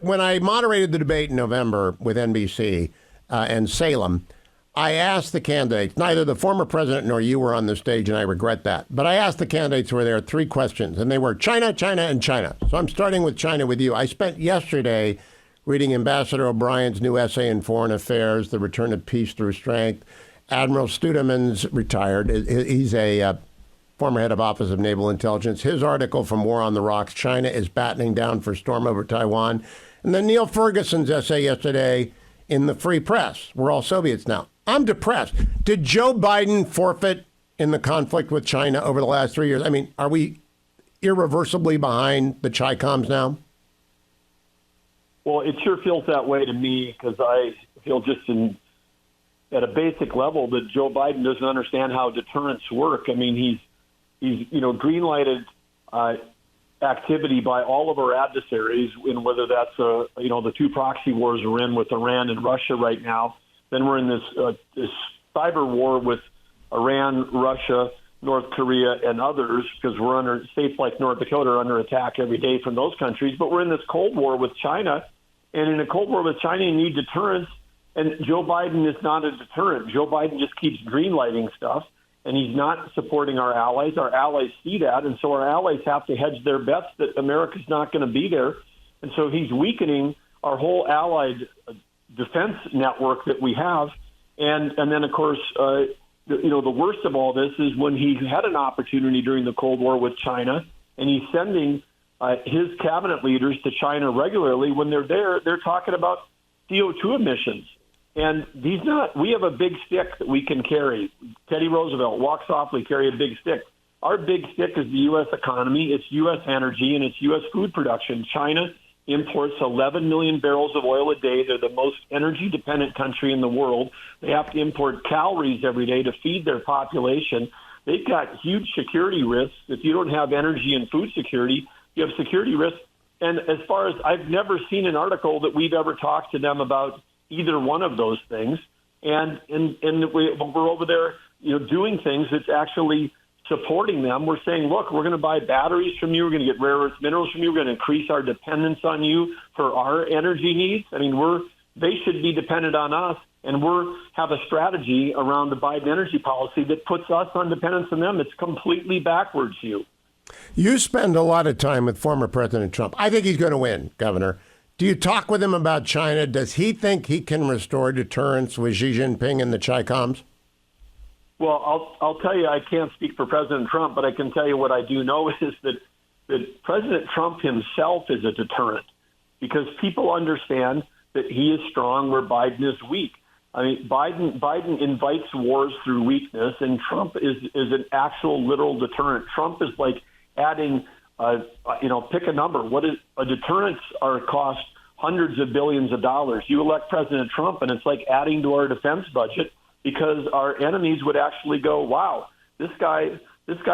when I moderated the debate in November with NBC and Salem, I asked the candidates, neither the former president nor you were on the stage, and I regret that, but I asked the candidates who were there 3 questions, and they were China, China, and China. So I'm starting with China with you. I spent yesterday reading Ambassador O'Brien's new essay in Foreign Affairs, The Return of Peace Through Strength. Admiral Studeman's retired. He's a former head of Office of Naval Intelligence. His article from War on the Rocks, China is battening down for storm over Taiwan. And then Neil Ferguson's essay yesterday in the Free Press. We're all Soviets now. I'm depressed. Did Joe Biden forfeit in the conflict with China over the last 3 years? I mean, are we irreversibly behind the Chi-Coms now? Well, it sure feels that way to me because I feel just at a basic level that Joe Biden doesn't understand how deterrence work. I mean, he's green-lighted activity by all of our adversaries, and whether that's the 2 proxy wars we're in with Iran and Russia right now. Then we're in this cyber war with Iran, Russia, North Korea, and others because we're under states like North Dakota are under attack every day from those countries. But we're in this Cold War with China, and in a Cold War with China, you need deterrence. And Joe Biden is not a deterrent. Joe Biden just keeps green-lighting stuff, and he's not supporting our allies. Our allies see that, and so our allies have to hedge their bets that America's not going to be there. And so he's weakening our whole allied defense network that we have. And then, of course, the worst of all this is when he had an opportunity during the Cold War with China, and he's sending his cabinet leaders to China regularly. When they're there, they're talking about CO2 emissions. And we have a big stick that we can carry. Teddy Roosevelt, walk softly, carry a big stick. Our big stick is the U.S. economy, it's U.S. energy, and it's U.S. food production. China imports 11 million barrels of oil a day. They're the most energy-dependent country in the world. They have to import calories every day to feed their population. They've got huge security risks. If you don't have energy and food security, you have security risks. And as far as I've never seen an article that we've ever talked to them about either one of those things. And we're over there, doing things that's actually supporting them. We're saying, look, we're going to buy batteries from you. We're going to get rare earth minerals from you. We're going to increase our dependence on you for our energy needs. I mean, they should be dependent on us, and have a strategy around the Biden energy policy that puts us on dependence on them. It's completely backwards, Hugh. You spend a lot of time with former President Trump. I think he's going to win, Governor. Do you talk with him about China? Does he think he can restore deterrence with Xi Jinping and the Chi-Coms? Well, I'll tell you, I can't speak for President Trump, but I can tell you what I do know is that President Trump himself is a deterrent because people understand that he is strong where Biden is weak. I mean, Biden invites wars through weakness, and Trump is an actual literal deterrent. Trump is like adding, pick a number. What is a deterrence cost hundreds of billions of dollars. You elect President Trump, and it's like adding to our defense budget because our enemies would actually go, wow, this guy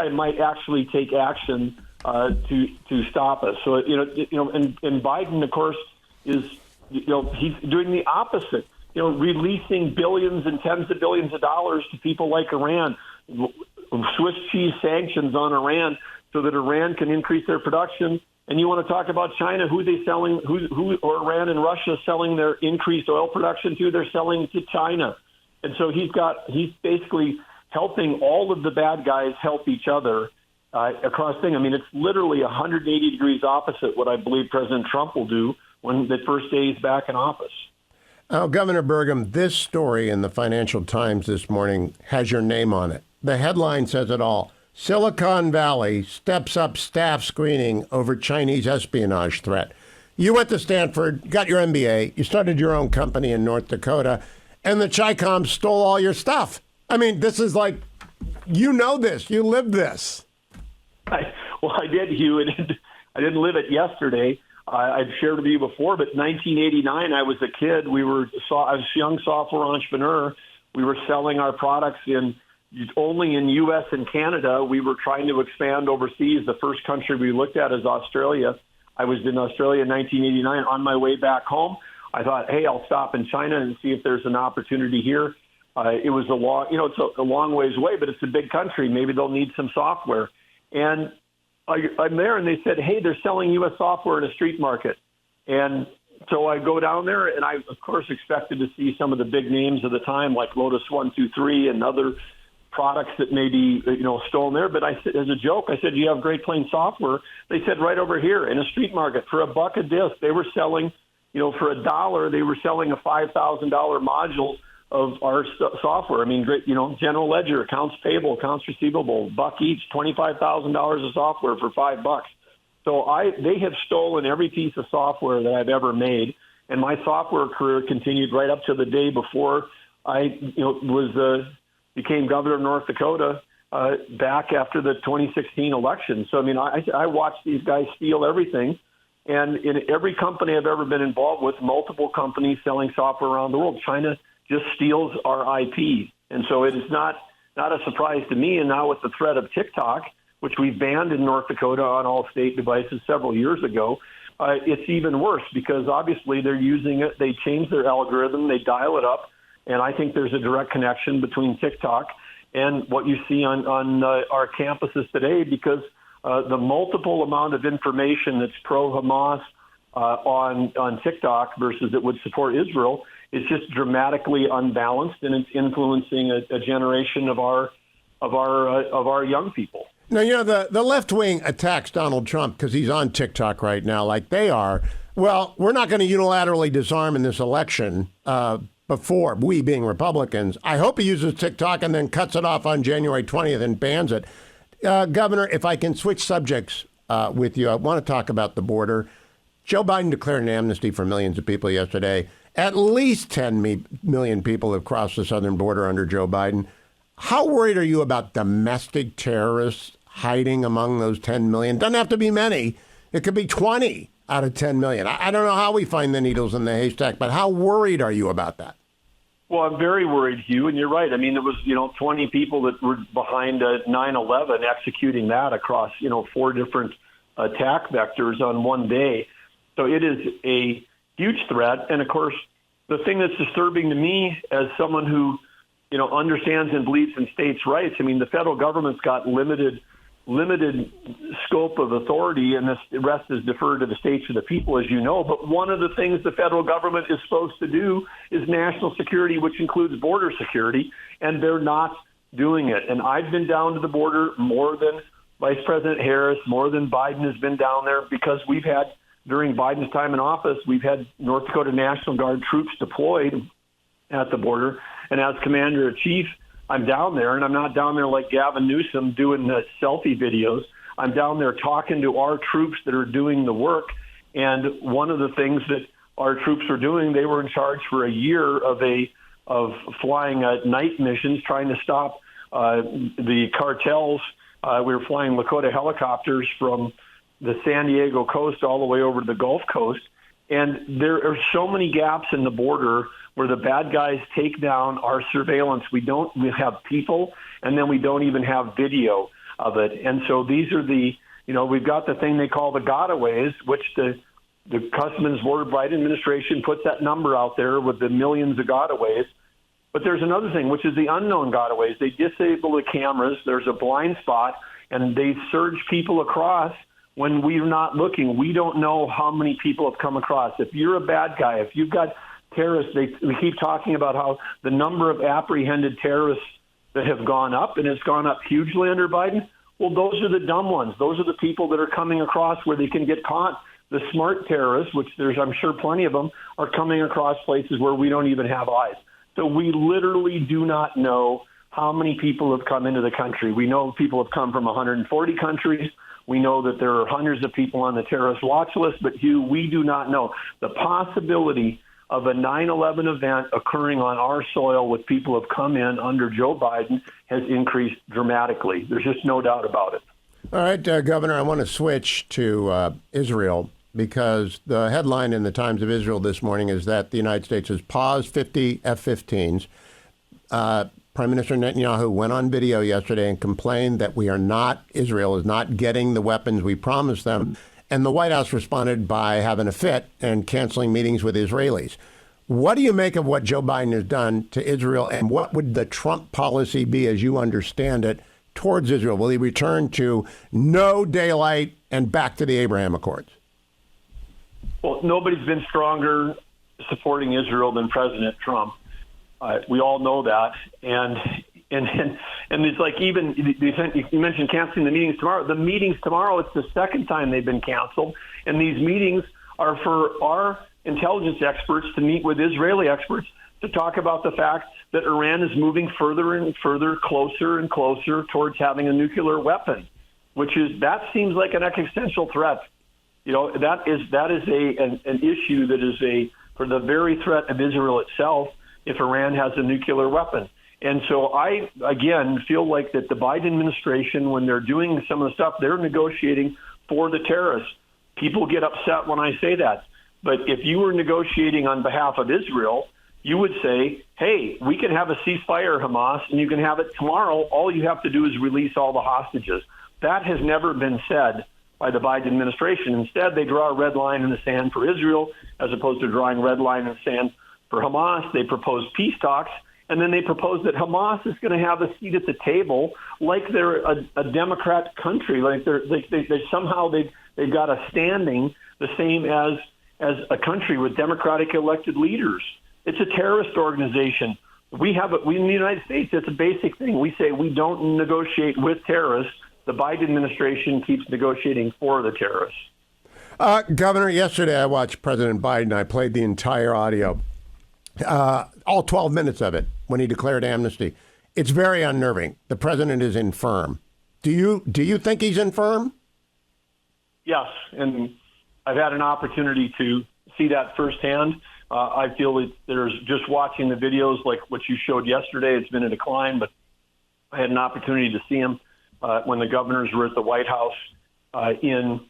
might actually take action to stop us. So, and Biden, of course, is, he's doing the opposite. Releasing billions and tens of billions of dollars to people like Iran, Swiss cheese sanctions on Iran so that Iran can increase their production. And you want to talk about China, who they selling, who or Iran and Russia selling their increased oil production to? They're selling to China. And so he's basically helping all of the bad guys help each other across thing. I mean, it's literally 180 degrees opposite what I believe President Trump will do when the first day he's back in office. Oh, Governor Burgum, this story in the Financial Times this morning has your name on it. The headline says it all. Silicon Valley steps up staff screening over Chinese espionage threat. You went to Stanford, got your MBA, you started your own company in North Dakota, and the Chi-Coms stole all your stuff. I mean, this is like, this, you lived this. I did, Hugh. I didn't live it yesterday. I've shared with you before, but 1989, I was a kid. I was a young software entrepreneur. We were selling our products only in U.S. and Canada. We were trying to expand overseas. The first country we looked at is Australia. I was in Australia in 1989. On my way back home, I thought, hey, I'll stop in China and see if there's an opportunity here. It was it's a long ways away, but it's a big country. Maybe they'll need some software. And I'm there, and they said, hey, they're selling U.S. software in a street market. And So I go down there, and I, of course, expected to see some of the big names of the time, like Lotus 123 and other products that may be, stolen there. But I said, as a joke, I said, "Do you have Great Plains software?" They said, "Right over here in a street market for $1 a disc." They were selling, for $1, they were selling a $5,000 module of our software. I mean, great, general ledger, accounts payable, accounts receivable, $1 each, $25,000 of software for $5. So they have stolen every piece of software that I've ever made, and my software career continued right up to the day before I, became governor of North Dakota back after the 2016 election. So I mean, I watched these guys steal everything, and in every company I've ever been involved with, multiple companies selling software around the world, China just steals our IP, and so it is not a surprise to me. And now with the threat of TikTok, which we banned in North Dakota on all state devices several years ago, it's even worse because obviously they're using it. They change their algorithm, they dial it up, and I think there's a direct connection between TikTok and what you see on our campuses today, because the multiple amount of information that's pro-Hamas on TikTok versus it would support Israel is just dramatically unbalanced, and it's influencing a generation of our young people. Now, the left wing attacks Donald Trump because he's on TikTok right now, like they are. Well, we're not going to unilaterally disarm in this election before, we being Republicans. I hope he uses TikTok and then cuts it off on January 20th and bans it. Governor, if I can switch subjects with you, I want to talk about the border. Joe Biden declared an amnesty for millions of people yesterday. At least 10 million people have crossed the southern border under Joe Biden. How worried are you about domestic terrorists hiding among those 10 million? Doesn't have to be many. It could be 20 out of 10 million. I don't know how we find the needles in the haystack, but how worried are you about that? Well, I'm very worried, Hugh, and you're right. I mean, it was, 20 people that were behind 9/11 executing that across, 4 different attack vectors on one day. So it is a huge threat. And, of course, the thing that's disturbing to me as someone who, understands and believes in states' rights, I mean, the federal government's got limited scope of authority, and the rest is deferred to the states or the people, as you know. But one of the things the federal government is supposed to do is national security, which includes border security, and they're not doing it. And I've been down to the border more than Vice President Harris, more than Biden has been down there, because we've had, during Biden's time in office, we've had North Dakota National Guard troops deployed at the border. And as Commander-in-Chief, I'm down there, and I'm not down there like Gavin Newsom doing the selfie videos. I'm down there talking to our troops that are doing the work. And one of the things that our troops were doing, they were in charge for a year of flying night missions, trying to stop the cartels. We were flying Lakota helicopters from the San Diego coast all the way over to the Gulf Coast. And there are so many gaps in the border where the bad guys take down our surveillance. We have people, and then we don't even have video of it. And so these are we've got the thing they call the gotaways, which the Customs and Border Biden administration puts that number out there with the millions of gotaways. But there's another thing, which is the unknown gotaways. They disable the cameras. There's a blind spot, and they surge people across when we're not looking. We don't know how many people have come across. If you're a bad guy, if you've got terrorists, we keep talking about how the number of apprehended terrorists that have gone up, and it's gone up hugely under Biden. Well, those are the dumb ones. Those are the people that are coming across where they can get caught. The smart terrorists, which there's, I'm sure, plenty of them, are coming across places where we don't even have eyes. So we literally do not know how many people have come into the country. We know people have come from 140 countries. We know that there are hundreds of people on the terrorist watch list. But, Hugh, we do not know. The possibility of a 9/11 event occurring on our soil with people who have come in under Joe Biden has increased dramatically. There's just no doubt about it. All right, Governor, I want to switch to Israel, because the headline in the Times of Israel this morning is that the United States has paused 50 F-15s. Prime Minister Netanyahu went on video yesterday and complained that Israel is not getting the weapons we promised them. And the White House responded by having a fit and canceling meetings with Israelis. What do you make of what Joe Biden has done to Israel, and what would the Trump policy be, as you understand it, towards Israel? Will he return to no daylight and back to the Abraham Accords? Well, nobody's been stronger supporting Israel than President Trump. We all know that, and it's like, even you mentioned canceling the meetings tomorrow. The meetings tomorrow, it's the second time they've been canceled, and these meetings are for our intelligence experts to meet with Israeli experts to talk about the fact that Iran is moving further and further, closer and closer towards having a nuclear weapon, that seems like an existential threat. That is an issue that is for the very threat of Israel itself if Iran has a nuclear weapon. And so I, again, feel like that the Biden administration, when they're doing some of the stuff, they're negotiating for the terrorists. People get upset when I say that. But if you were negotiating on behalf of Israel, you would say, hey, we can have a ceasefire, Hamas, and you can have it tomorrow. All you have to do is release all the hostages. That has never been said by the Biden administration. Instead, they draw a red line in the sand for Israel as opposed to drawing a red line in the sand for Hamas. They propose peace talks, and then they propose that Hamas is going to have a seat at the table like they're a Democrat country, like they somehow they've got a standing the same as a country with democratic elected leaders. It's a terrorist organization. We in the United States, it's a basic thing. We say we don't negotiate with terrorists. The Biden administration keeps negotiating for the terrorists. Governor, yesterday I watched President Biden. I played the entire audio, all 12 minutes of it, when he declared amnesty. It's very unnerving. The president is infirm. Do you think he's infirm? Yes, and I've had an opportunity to see that firsthand. I feel that there's just watching the videos like what you showed yesterday. It's been a decline, but I had an opportunity to see him when the governors were at the White House in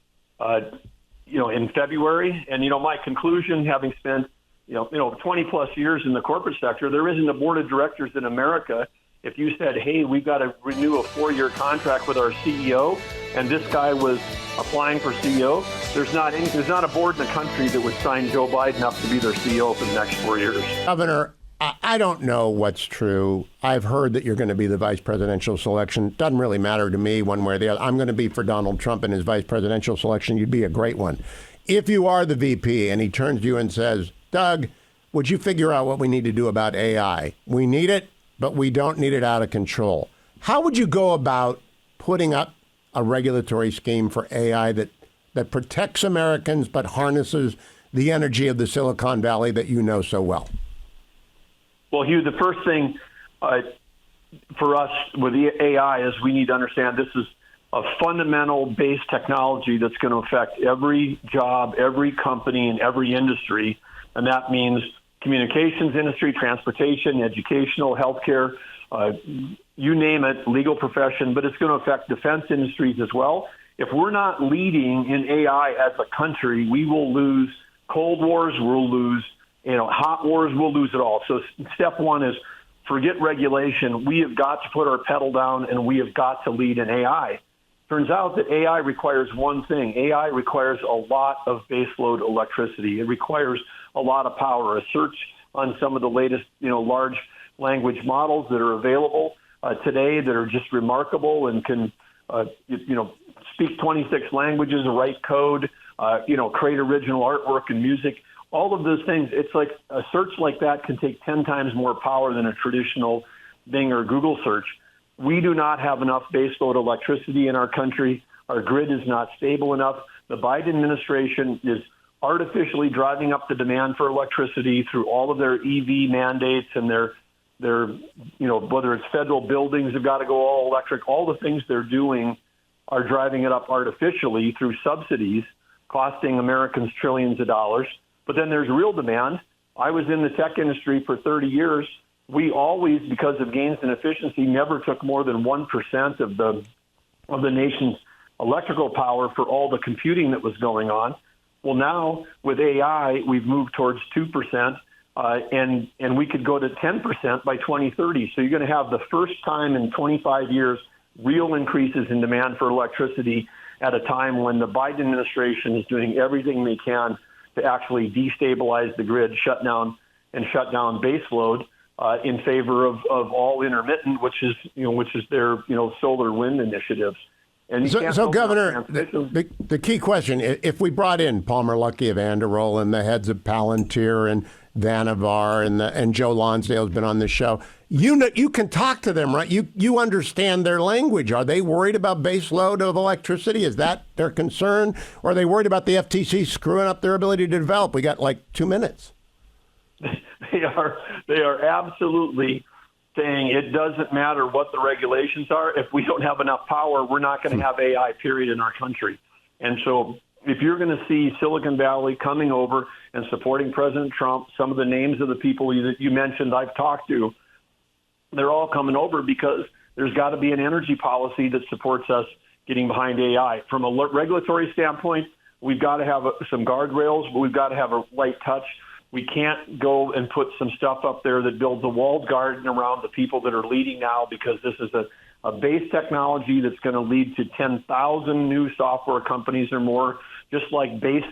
February. And my conclusion, having spent 20 plus years in the corporate sector, there isn't a board of directors in America. If you said, hey, we've got to renew a 4-year contract with our CEO, and this guy was applying for CEO, there's not a board in the country that would sign Joe Biden up to be their CEO for the next 4 years. Governor, I don't know what's true. I've heard that you're going to be the vice presidential selection. Doesn't really matter to me one way or the other. I'm going to be for Donald Trump in his vice presidential selection. You'd be a great one. If you are the VP and he turns to you and says, Doug, would you figure out what we need to do about AI? We need it, but we don't need it out of control. How would you go about putting up a regulatory scheme for AI that protects Americans but harnesses the energy of the Silicon Valley that you know so well? Well, Hugh, the first thing for us with the AI is we need to understand this is a fundamental base technology that's going to affect every job, every company, and every industry. And that means communications industry, transportation, educational, healthcare, you name it, legal profession, but it's going to affect defense industries as well. If we're not leading in AI as a country, we will lose Cold Wars, we'll lose hot wars, we'll lose it all. So step one is forget regulation. We have got to put our pedal down, and we have got to lead in AI. Turns out that AI requires one thing. AI requires a lot of baseload electricity. It requires a lot of power. A search on some of the latest, large language models that are available today that are just remarkable and can, speak 26 languages, write code, create original artwork and music. All of those things, it's like a search like that can take 10 times more power than a traditional Bing or Google search. We do not have enough baseload electricity in our country. Our grid is not stable enough. The Biden administration is artificially driving up the demand for electricity through all of their EV mandates and their whether it's federal buildings have got to go all electric, all the things they're doing are driving it up artificially through subsidies, costing Americans trillions of dollars. But then there's real demand. I was in the tech industry for 30 years. We always, because of gains in efficiency, never took more than 1% of the nation's electrical power for all the computing that was going on. Well, now with AI, we've moved towards 2%, and we could go to 10% by 2030. So you're going to have the first time in 25 years real increases in demand for electricity at a time when the Biden administration is doing everything they can to actually destabilize the grid, shut down base load in favor of all intermittent, which is their solar wind initiatives. And you can't So build enough Governor, transmission. the key question, if we brought in Palmer Luckey of Anderol and the heads of Palantir and Vannevar and Joe Lonsdale's been on the show, you can talk to them, right? You understand their language. Are they worried about base load of electricity? Is that their concern? Or are they worried about the FTC screwing up their ability to develop? We got like 2 minutes. They are absolutely saying it doesn't matter what the regulations are. If we don't have enough power, we're not going to have AI, period, in our country. And so if you're going to see Silicon Valley coming over and supporting President Trump, some of the names of the people that you mentioned I've talked to, they're all coming over because there's got to be an energy policy that supports us getting behind AI. From a regulatory standpoint, we've got to have some guardrails, but we've got to have a light touch. We can't go and put some stuff up there that builds a walled garden around the people that are leading now, because this is a base technology that's going to lead to 10,000 new software companies or more, just like base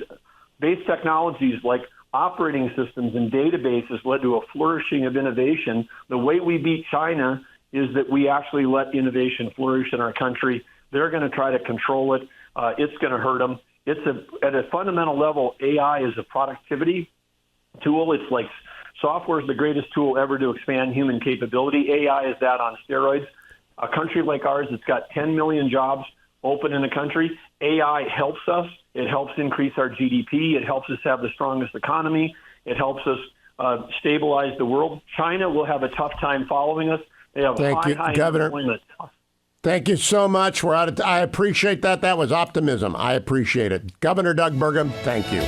technologies like operating systems and databases led to a flourishing of innovation. The way we beat China is that we actually let innovation flourish in our country. They're going to try to control it. It's going to hurt them. At a fundamental level, AI is a productivity tool. It's like software is the greatest tool ever to expand human capability. AI is that on steroids. A country like ours that's got 10 million jobs open in the country, AI helps us. It helps increase our GDP. It helps us have the strongest economy. It helps us stabilize the world. China will have a tough time following us. They have high Governor. Unemployment. Thank you so much. We're out of I appreciate that. That was optimism. I appreciate it. Governor Doug Burgum, thank you.